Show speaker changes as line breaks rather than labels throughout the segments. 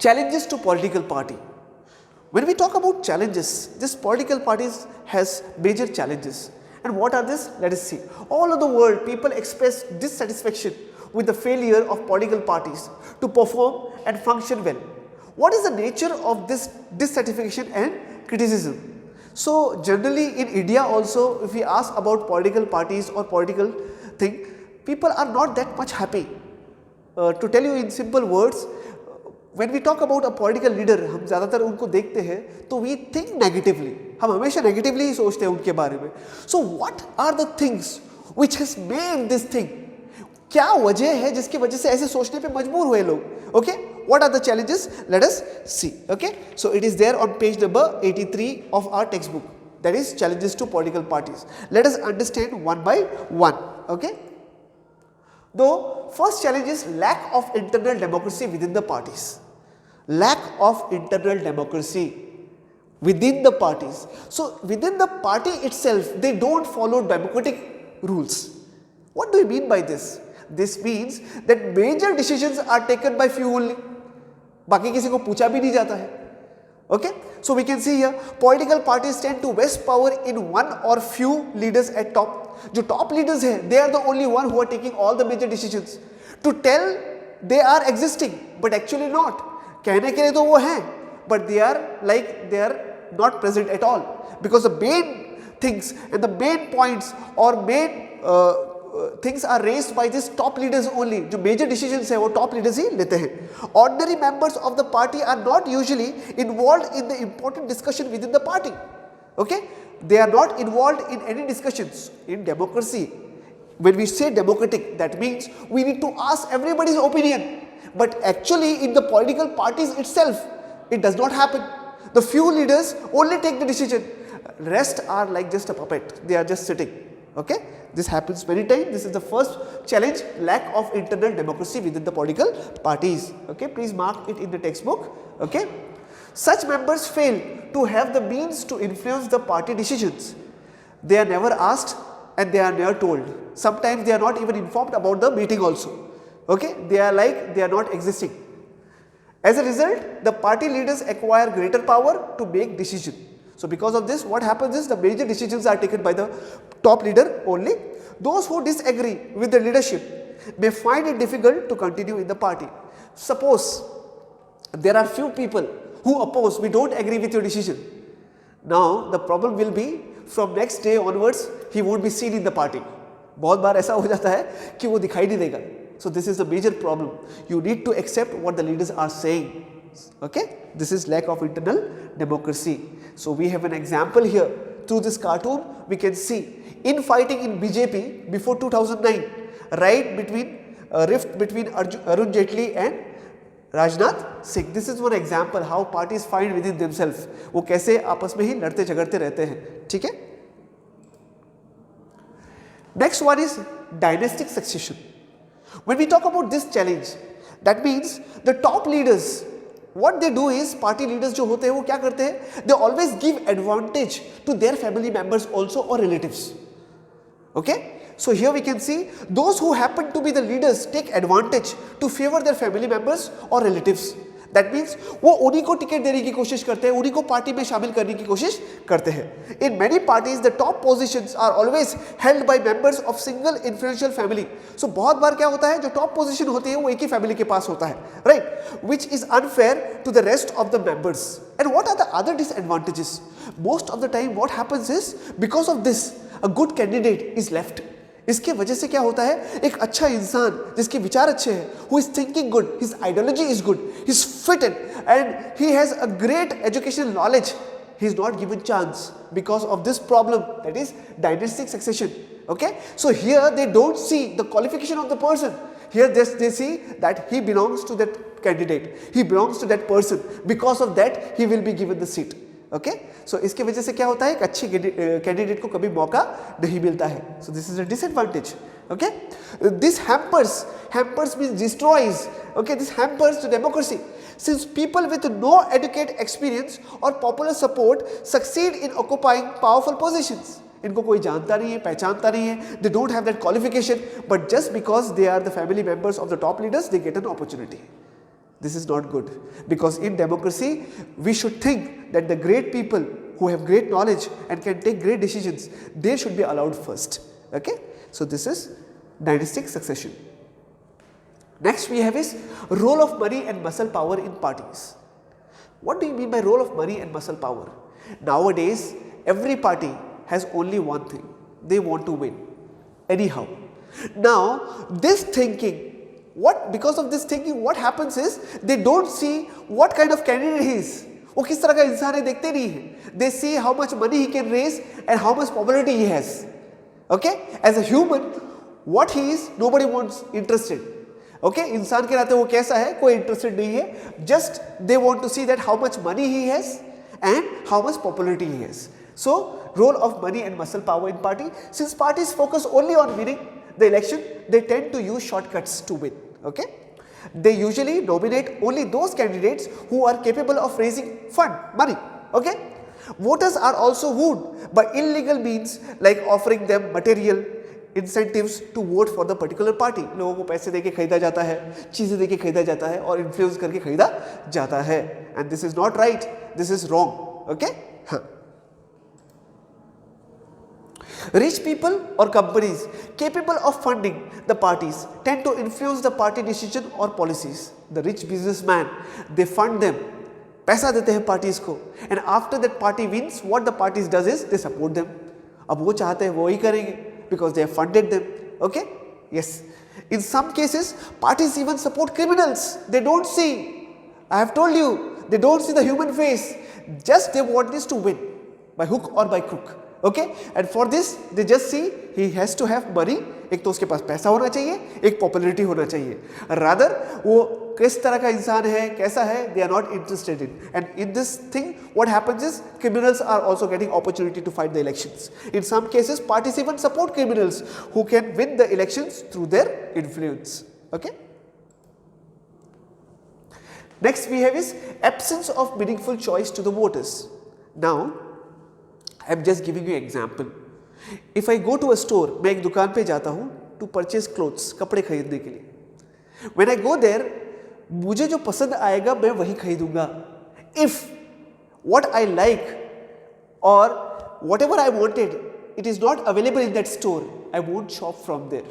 Challenges to political party. When we talk about challenges, this political parties has major challenges. And what are this? Let us see. All over the world, people express dissatisfaction with the failure of political parties to perform and function well. What is the nature of this dissatisfaction and criticism? So generally in India also, if we ask about political parties or political thing, people are not that much happy. To tell you in simple words, when we talk about a political leader, हम ज़्यादातर उनको देखते हैं तो we think negatively, हम हमेशा negatively ही सोचते हैं उनके बारे में. So what are the things which has made this thing? क्या वजह है जिसकी वजह से ऐसे सोचने पे मजबूर हुए लोग? Okay, what are the challenges? Let us see. Okay, so it is there on page number 83 of our textbook. That is challenges to political parties. Let us understand one by one. Okay. Though first challenge is lack of internal democracy within the parties. Lack of internal democracy within the parties. So within the party itself, they don't follow democratic rules. What do you mean by this? This means that major decisions are taken by few only. बाकी किसी को पूछा भी नहीं जाता है. Okay, so we can see here political parties tend to vest power in one or few leaders at top. जो top leaders हैं, they are the only one who are taking all the major decisions. To tell they are existing, but actually not. कहने के लिए तो वो हैं, but they are not present at all, because the main things and the main points or main things are raised by these top leaders only. जो major decisions है वो top leaders ही लेते हैं. Ordinary members of the party are not usually involved in the important discussion within the party. Okay, they are not involved in any discussions. In democracy, when we say democratic, that means we need to ask everybody's opinion. But actually in the political parties itself, it does not happen. The few leaders only take the decision. Rest are like just a puppet. They are just sitting. Okay, this happens many times. This is the first challenge, lack of internal democracy within the political parties. Okay, please mark it in the textbook. Okay, such members fail to have the means to influence the party decisions. They are never asked and they are never told. Sometimes they are not even informed about the meeting also. Okay, they are like they are not existing. As a result, the party leaders acquire greater power to make decisions. So because of this, what happens is the major decisions are taken by the top leader only. Those who disagree with the leadership may find it difficult to continue in the party. Suppose there are few people who oppose, we don't agree with your decision. Now the problem will be from next day onwards he won't be seen in the party. बहुत बार ऐसा हो जाता है कि वो दिखाई नहीं देगा. So this is the major problem. You need to accept what the leaders are saying. Okay, this is lack of internal democracy. So we have an example here through this cartoon. We can see infighting in BJP before 2009, right between rift between Arun Jaitley and Rajnath Singh. This is one example how parties fight within themselves. वो कैसे आपस में ही लड़ते झगड़ते रहते हैं. ठीक है. Next one is dynastic succession. When we talk about this challenge, that means the top leaders, what they do is, party leaders जो होते हैं वो क्या करते हैं, they always give advantage to their family members also or relatives. Okay, so here we can see those who happen to be the leaders take advantage to favor their family members or relatives. That means वो उन्हीं को ticket देने की कोशिश करते हैं, उन्हीं को पार्टी में शामिल करने की कोशिश करते हैं. In many parties, the top positions are always held by members of single influential family. So बहुत बार क्या होता है, जो top position होती है वो एक ही family के पास होता है, right? Which is unfair to the rest of the members. And what are the other disadvantages? Most of the time, what happens is because of this, a good candidate is left. इसके वजह से क्या होता है, एक अच्छा इंसान जिसके विचार अच्छे हैं, who is thinking good, his ideology is good, he is fitted and he has a great educational knowledge, he is not given chance because of this problem, that is dynastic succession. Okay, so here they don't see the qualification of the person. Here they see that he belongs to that candidate, he belongs to that person, because of that he will be given the seat. Okay, so इसके वजह से क्या होता है, एक अच्छी candidate को कभी मौका नहीं मिलता है. So this is a disadvantage. Okay, this hampers means destroys. Okay, this hampers the democracy, since people with no educated experience or popular support succeed in occupying powerful positions. इनको कोई जानता नहीं है, पहचानता नहीं है, they don't have that qualification, but just because they are the family members of the top leaders, they get an opportunity. This is not good, because in democracy we should think that the great people who have great knowledge and can take great decisions, they should be allowed first. Okay, so this is dynastic succession. Next we have is role of money and muscle power in parties. What do you mean by role of money and muscle power? Nowadays every party has only one thing: they want to win anyhow. Now this thinking, because of this thinking what happens is they don't see what kind of candidate he is, वो किस तरह का इंसान है देखते नहीं है. They see how much money he can raise and how much popularity he has. Okay, as a human what he is nobody wants interested. Okay, इंसान के नाते वो कैसा है कोई interested नहीं है, just they want to see that how much money he has and how much popularity he has. So role of money and muscle power in party. Since parties focus only on winning the election, they tend to use shortcuts to win. Okay, they usually nominate only those candidates who are capable of raising money. Okay, voters are also wooed by illegal means like offering them material incentives to vote for the particular party. लोगों को पैसे देके खरीदा जाता है, चीजें देके खरीदा जाता है और इन्फ्लुएंस करके खरीदा जाता है. And this is not right, this is wrong. Okay, हाँ. Rich people or companies capable of funding the parties tend to influence the party decision or policies. The rich businessman, they fund them, पैसा देते हैं parties को, and after that party wins, what the parties does is they support them. अब वो चाहते हैं वो ही करेंगे because they have funded them. Okay, yes. In some cases parties even support criminals. They don't see, I have told you, they don't see the human face, just they want this to win by hook or by crook. Okay, and for this they just see he has to have money. एक तो उसके पास पैसा होना चाहिए, एक popularity होना चाहिए. Rather वो किस तरह का इंसान है, कैसा है, they are not interested in. And in this thing what happens is criminals are also getting opportunity to fight the elections. In some cases parties even support criminals who can win the elections through their influence. Okay. Next we have is absence of meaningful choice to the voters. Now I am just giving you example. If I go to a store, मैं एक दुकान पे जाता हूँ to purchase clothes, कपड़े खरीदने के लिए. When I go there, मुझे जो पसंद आएगा मैं वही खरीदूंगा. If what I like or whatever I wanted, it is not available in that store, I won't shop from there.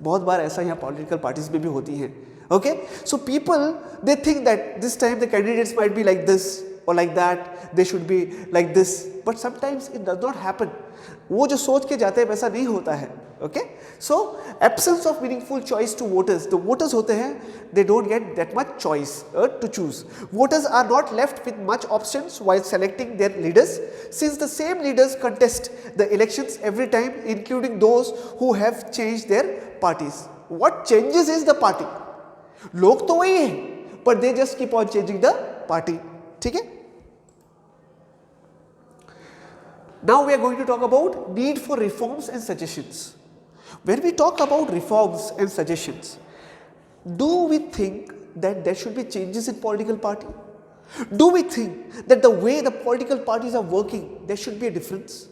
बहुत बार ऐसा यहाँ political parties में भी होती हैं. Okay, so people they think that this time the candidates might be like this or like that, they should be like this, but sometimes it does not happen. वो जो सोच के जाते हैं वैसा नहीं होता है. Okay, so absence of meaningful choice to voters. The voters होते हैं, they don't get that much choice to choose. Voters are not left with much options while selecting their leaders, since the same leaders contest the elections every time, including those who have changed their parties. What changes is the party. लोग तो वही हैं, but they just keep on changing the party. ठीक है. Now we are going to talk about need for reforms and suggestions. When we talk about reforms and suggestions, do we think that there should be changes in political party? Do we think that the way the political parties are working, there should be a difference?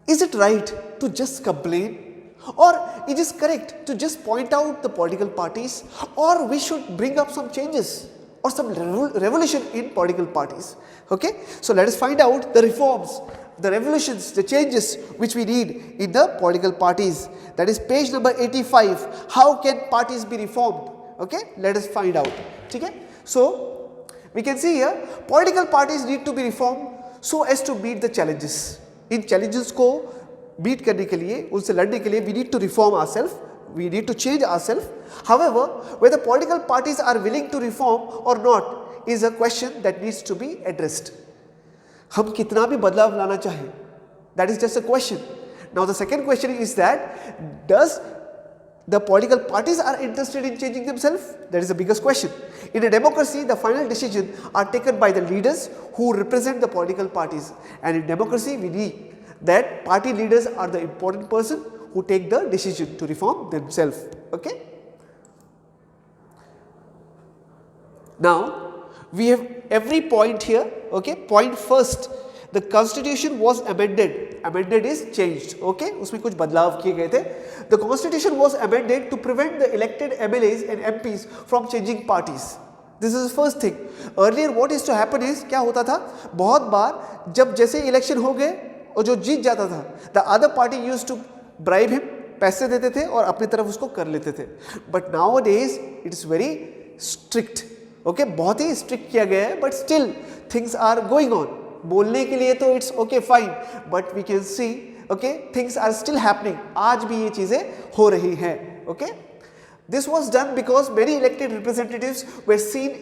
Is it right to just complain, or it is correct to just point out the political parties, or we should bring up some changes or some revolution in political parties? Okay, so let us find out the reforms, the revolutions, the changes which we need in the political parties. That is page number 85. How can parties be reformed? Okay, let us find out. Okay, so we can see here political parties need to be reformed so as to meet the challenges. In challenges को beat करने के लिए, उनसे लड़ने के लिए we need to reform ourselves, we need to change ourselves. However, whether political parties are willing to reform or not is a question that needs to be addressed. हम कितना भी बदलाव लाना चाहें, that is just a question. Now the second question is that does the political parties are interested in changing themselves? That is the biggest question. In a democracy, the final decisions are taken by the leaders who represent the political parties, and in democracy we need that party leaders are the important person who take the decision to reform themselves. Okay. Now we have every point here. Okay, point first, the constitution was amended. Amended is changed. Okay, उसमें कुछ बदलाव किए गए थे. The constitution was amended to prevent the elected MLAs and MPs from changing parties. This is first thing. Earlier what is to happen is, क्या होता था बहुत बार जब जैसे इलेक्शन हो गए और जो जीत जाता था, the other party used to bribe him, पैसे देते थे और अपनी तरफ उसको कर लेते थे. But now days it is very strict. Okay, बहुत ही स्ट्रिक्ट किया गया है, but still things are going on. बोलने के लिए तो it's okay fine, but we can see okay things are still happening. आज भी ये चीजें हो रही हैं. Okay, this was done because many elected representatives were seen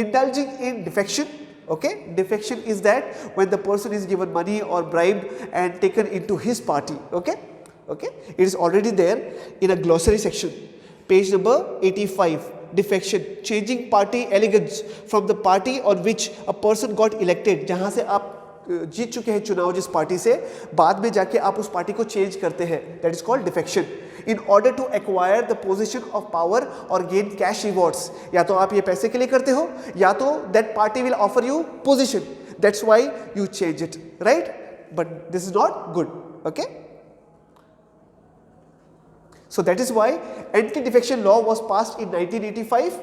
indulging in defection. Okay, defection is that when the person is given money or bribed and taken into his party. Okay, okay, it is already there in a glossary section, page number 85. Defection, changing party allegiance from the party on which a person got elected. जहाँ से आप जीत चुके हैं चुनाव जिस party से, बाद में जाके आप उस पार्टी को चेंज करते हैं, that is called defection. In order to acquire the position of power और गेन कैश रिवॉर्ड्स. या तो आप ये पैसे के लिए करते हो, या तो that party will offer you position, that's why you change it, right? But this is not good. Okay, so that is why anti-defection law was passed in 1985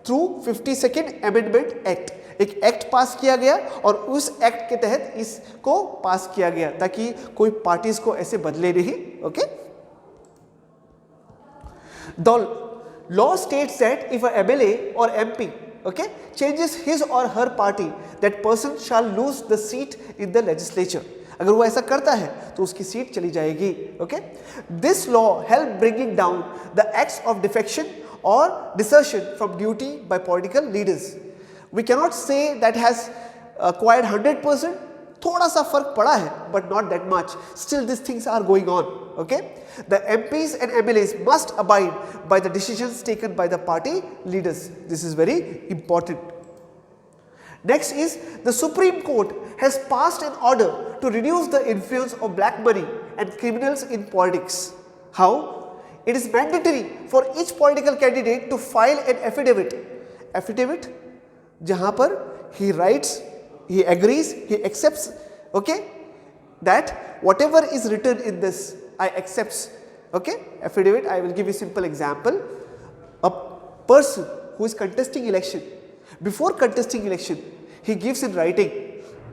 through 52nd amendment act. एक act पास किया गया और उस act के तहत इसको पास किया गया ताकि कोई पार्टीज को ऐसे बदले नहीं. Okay, the law states that if a MLA or MP okay changes his or her party, that person shall lose the seat in the legislature. अगर वो ऐसा करता है तो उसकी सीट चली जाएगी. Okay, this law help bringing down the acts of defection और desertion from duty by political leaders. We cannot say that has acquired 100%. थोड़ा सा फर्क पड़ा है, but not that much. Still this things are going on. Okay, the MPs and MLAs must abide by the decisions taken by the party leaders. This is very important. Next is the Supreme Court has passed an order to reduce the influence of black money and criminals in politics. How? It is mandatory for each political candidate to file an affidavit. Affidavit जहाँ पर he writes, he agrees, he accepts, okay, that whatever is written in this I accepts. Okay, affidavit. I will give you a simple example. A person who is contesting election, before contesting election he gives in writing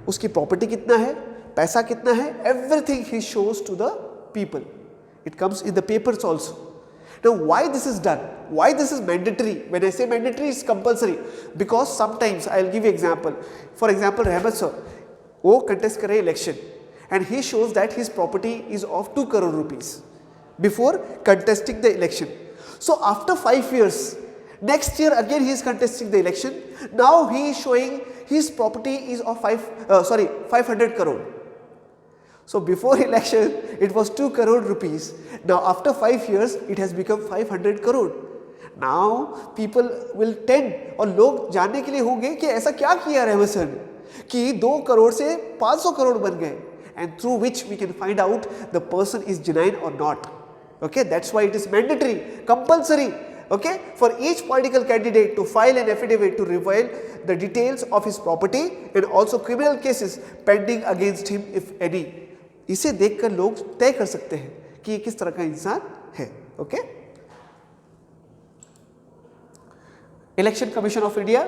उसकी property कितना है, पैसा कितना है, everything he shows to the people. It comes in the papers also. Now why this is done? Why this is mandatory? When I say mandatory, it's compulsory. Because sometimes I will give you example. For example, Rahmat sir, वो contest करे election and he shows that his property is of 2 crore rupees before contesting the election. So after 5 years, next year again he is contesting the election. Now he is showing his property is of 500 crore. So before election it was 2 crore rupees. Now after 5 years it has become 500 crore. Now people will tend, और लोग जानने के लिए होंगे कि ऐसा क्या किया रहमत सर ने कि 2 करोड़ से 500 करोड़ बन गए, and through which we can find out the person is genuine or not. Okay, that's why it is mandatory, compulsory, okay, for each political candidate to file an affidavit to reveal the details of his property and also criminal cases pending against him if any. इसे देखकर लोग तय कर सकते हैं कि ये किस तरह का इंसान है. Okay, election commission of India,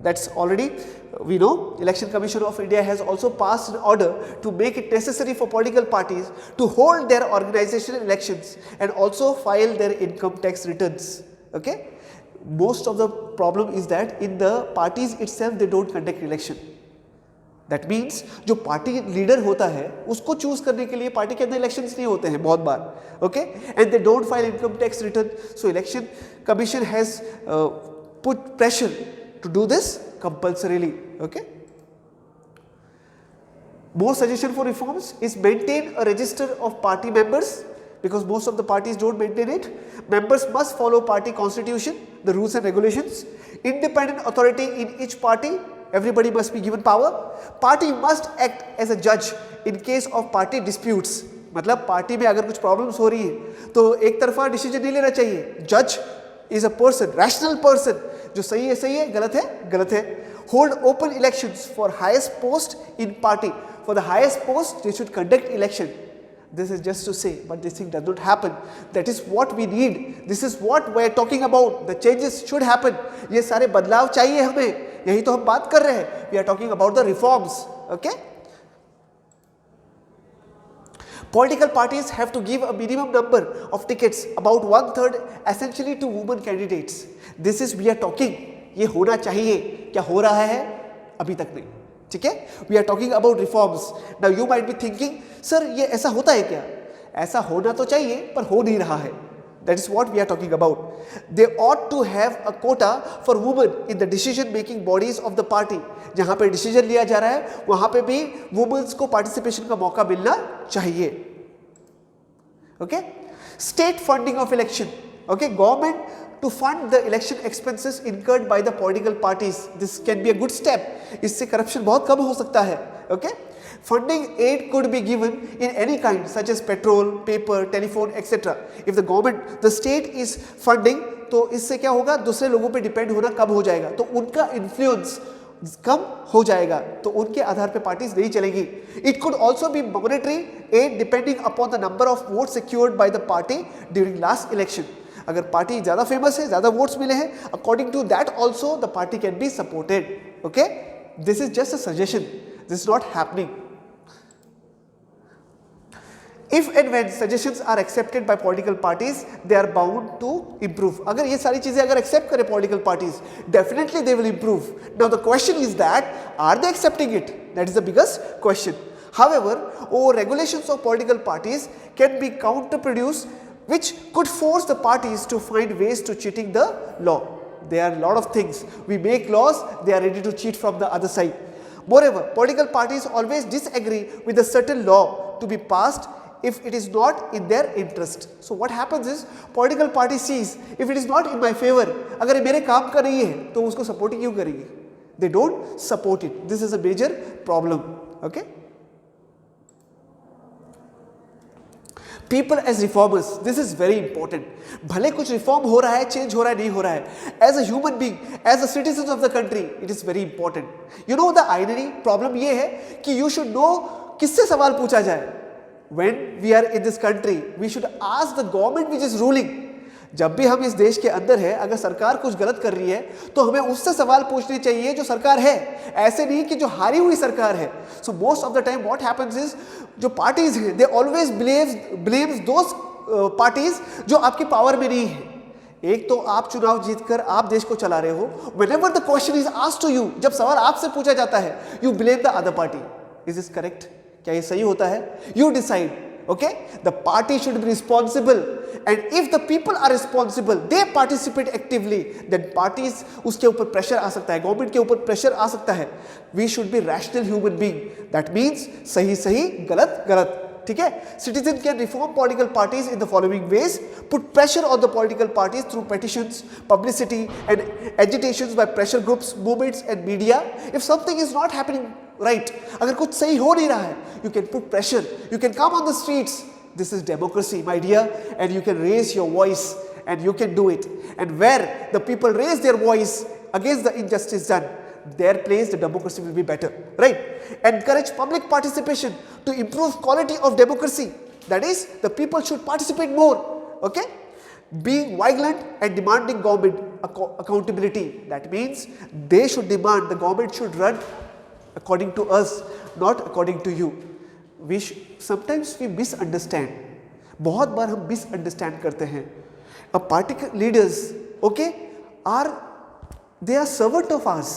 that's already we know. Election Commission of India has also passed an order to make it necessary for political parties to hold their organizational elections and also file their income tax returns. Okay, most of the problem is that in the parties itself they don't conduct election. That means जो party leader होता है उसको choose करने के लिए party के अंदर elections नहीं होते हैं बहुत बार. Okay, and they don't file income tax return. So election commission has put pressure to do this compulsorily. Okay, more suggestion for reforms is maintain a register of party members, because most of the parties don't maintain it. Members must follow party constitution, the rules and regulations. Independent authority in each party, everybody must be given power. Party must act as a judge in case of party disputes. मतलब party में अगर कुछ problems हो रही है तो एक तरफा डिसीजन नहीं लेना चाहिए. जज is a person, rational person, जो सही है, गलत है. Hold open elections for highest post in party. For the highest post they should conduct election. This is just to say, but this thing does not happen. That is what we need. This is what we are talking about. The changes should happen. ये सारे बदलाव चाहिए हमें, यही तो हम बात कर रहे हैं. We are talking about the reforms. Okay? Political parties have to give a minimum number of tickets, about 1/3 essentially to women candidates. This is we are talking. ये होना चाहिए. क्या हो रहा है? अभी तक नहीं. ठीक है. We are talking about reforms. Now you might be thinking, sir ये ऐसा होता है क्या? ऐसा होना तो चाहिए पर हो नहीं रहा है. That is what we are talking about. They ought to have a quota for women in the decision making bodies of the party. जहां पे डिसीजन लिया जा रहा है वहां पे भी वुमेन्स को पार्टिसिपेशन का मौका मिलना चाहिए. Okay. State funding of election. Okay. Government to fund the election expenses incurred by the political parties. This can be a good step. इससे corruption बहुत कम हो सकता है. Okay? Funding aid could be given in any kind, such as petrol, paper, telephone, etc. If the government, the state is funding, तो इससे क्या होगा? दूसरे लोगों पे डिपेंड होना कम हो जाएगा, तो उनका इन्फ्लुएंस कम हो जाएगा, तो उनके आधार पे पार्टीज नहीं चलेगी. It could also be monetary aid depending upon the number of votes secured by the party during last election. अगर पार्टी ज़्यादा फेमस है, ज़्यादा वोट्स मिले हैं, according to that also the party can be supported. Okay. This is just a suggestion. This is not happening. If and when suggestions are accepted by political parties, they are bound to improve. अगर ये सारी चीजें अगर accept करें political parties, definitely they will improve. Now the question is that, are they accepting it? That is the biggest question. However, regulations of political parties can be counterproduced, which could force the parties to find ways to cheating the law. There are a lot of things. We make laws, they are ready to cheat from the other side. Moreover, political parties always disagree with a certain law to be passed if it is not in their interest. So what happens is, political party sees, if it is not in my favor, अगर ये मेरे काम का नहीं है तो उसको support क्यों करेंगे? They don't support it. This is a major problem. Okay? People as reformers, this is very important. भले कुछ रिफॉर्म हो रहा है, चेंज हो रहा है, नहीं हो रहा है, as a human being, as a citizen of the country, it is very important. You know the irony problem ये है कि यू शुड नो किससे सवाल पूछा जाए. When we are in this country, we should ask the government which is ruling. जब भी हम इस देश के अंदर है, अगर सरकार कुछ गलत कर रही है तो हमें उससे सवाल पूछने चाहिए जो सरकार है, ऐसे नहीं कि जो हारी हुई सरकार है. So most of the time what happens is, जो पार्टीज हैं they always blames those parties जो आपकी पावर में नहीं है. एक तो आप चुनाव जीतकर आप देश को चला रहे हो. Whenever the question is asked to you, जब सवाल आपसे पूछा जाता है, you blame the other party. Is this correct? क्या ये सही होता है? You decide. Okay, the party should be responsible, and if the people are responsible, they participate actively, then parties उसके ऊपर pressure आ सकता है, government के ऊपर pressure आ सकता है. We should be rational human being. That means सही सही, गलत गलत. ठीक है. Citizens can reform political parties in the following ways: put pressure on the political parties through petitions, publicity, and agitations by pressure groups, movements, and media. If something is not happening right, अगर कुछ सही हो नहीं रहा है, you can put pressure, you can come on the streets. This is democracy, my dear, and you can raise your voice, and you can do it. And where the people raise their voice against the injustice done, their place the democracy will be better, right? Encourage public participation to improve quality of democracy. That is, the people should participate more. Okay? Being vigilant and demanding government accountability. That means they should demand, the government should run according to us, not according to you. Sometimes we misunderstand. बहुत बार हम misunderstand करते हैं. A party leaders, okay, they are servant of us.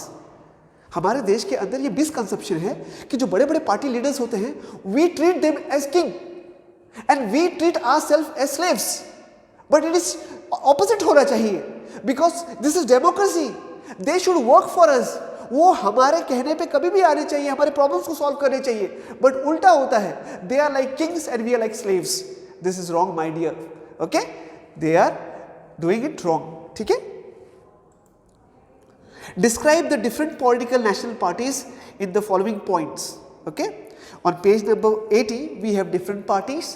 हमारे देश के अंदर ये misconception है कि जो बड़े बड़े पार्टी लीडर्स होते हैं, we treat them as king and we treat ourselves as slaves. But it is opposite होना चाहिए, because this is democracy. They should work for us. वो हमारे कहने पे कभी भी आने चाहिए, हमारे प्रॉब्लम्स को सॉल्व करने चाहिए. बट उल्टा होता है, they are like kings and we are like slaves. This is wrong my dear. Okay, they are doing it wrong. ठीक है. Describe the different political national parties in the following points. Okay, on page number 80 we have different parties.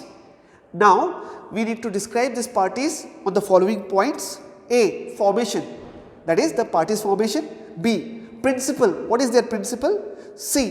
Now we need to describe this parties on the following points. A, formation, that is the party's formation. B, principle, what is their principle? C,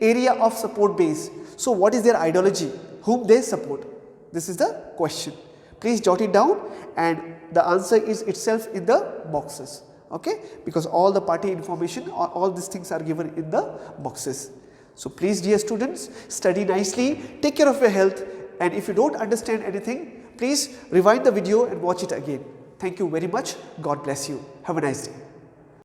area of support base, so what is their ideology, whom they support. This is the question. Please jot it down, and the answer is itself in the boxes, okay, because all the party information, all these things are given in the boxes. So please, dear students, study nicely, take care of your health, and if you do not understand anything, please rewind the video and watch it again. Thank you very much. God bless you. Have a nice day.